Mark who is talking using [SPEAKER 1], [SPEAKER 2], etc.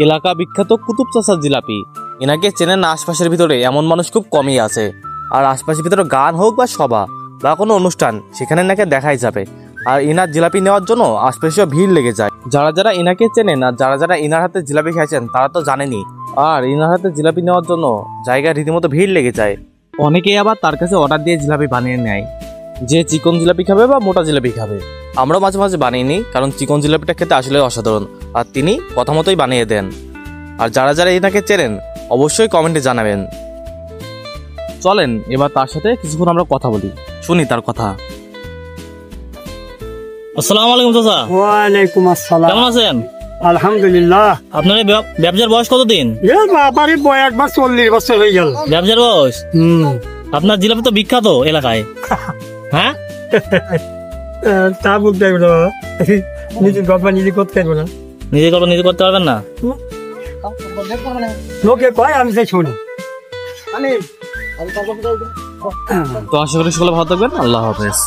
[SPEAKER 1] এলাকা বিখ্যাত কুতুব চাচার জিলাপি। এনাকে চেনেন না আশপাশের ভিতরে এমন মানুষ খুব কমই আছে। আর আশপাশের ভিতরে গান হোক বা সভা বা কোনো অনুষ্ঠান, সেখানে এনাকে দেখাই যাবে। আর ইনার জিলাপি নেওয়ার জন্য আশপাশে ভিড় লেগে যায়। যারা যারা ইনাকে চেনেন আর যারা যারা ইনার হাতে জিলাপি খাইছেন তারা তো জানেনই। আর ইনার হাতে জিলাপি নেওয়ার জন্য জায়গায় রীতিমতো ভিড় লেগে যায়। অনেকেই আবার তার কাছে অর্ডার দিয়ে জিলাপি বানিয়ে নেয়, যে চিকন জিলাপি খাবে বা মোটা জিলাপি খাবে। আমরাও মাঝে মাঝে বানিয়ে নিই, কারণ চিকন জিলাপিটা খেতে আসলে অসাধারণ। আর তিনি কথা মতোই বানিয়ে দেন। আর যারা যারা এনাকে চেনেন অবশ্যই কমেন্টে জানাবেন। চলেন এবার তার সাথে কিছুক্ষণ আমরা কথা বলি, শুনি তার কথা।
[SPEAKER 2] আসসালামু আলাইকুম চাচা।
[SPEAKER 3] ওয়ালাইকুম আসসালাম।
[SPEAKER 2] কেমন আছেন?
[SPEAKER 3] আলহামদুলিল্লাহ।
[SPEAKER 2] আপনার এই ব্যবসার বয়স কতদিন?
[SPEAKER 3] বাবারই বয় একবার 40 বছর হয়ে গেল।
[SPEAKER 2] ব্যবসার বয়স? আপনার জিলাপি তো বিখ্যাত এলাকায়। হ্যাঁ,
[SPEAKER 3] তা বলতে পারবো না, নিজের গল্প নিজে করতে পারবো না।
[SPEAKER 2] নিজে গল্প নিজে করতে পারবেন না?
[SPEAKER 3] লোকে কয়, আমি তাই শুনি।
[SPEAKER 1] তো আশা করি সকলে ভালো থাকবেন। আল্লাহ হাফেজ।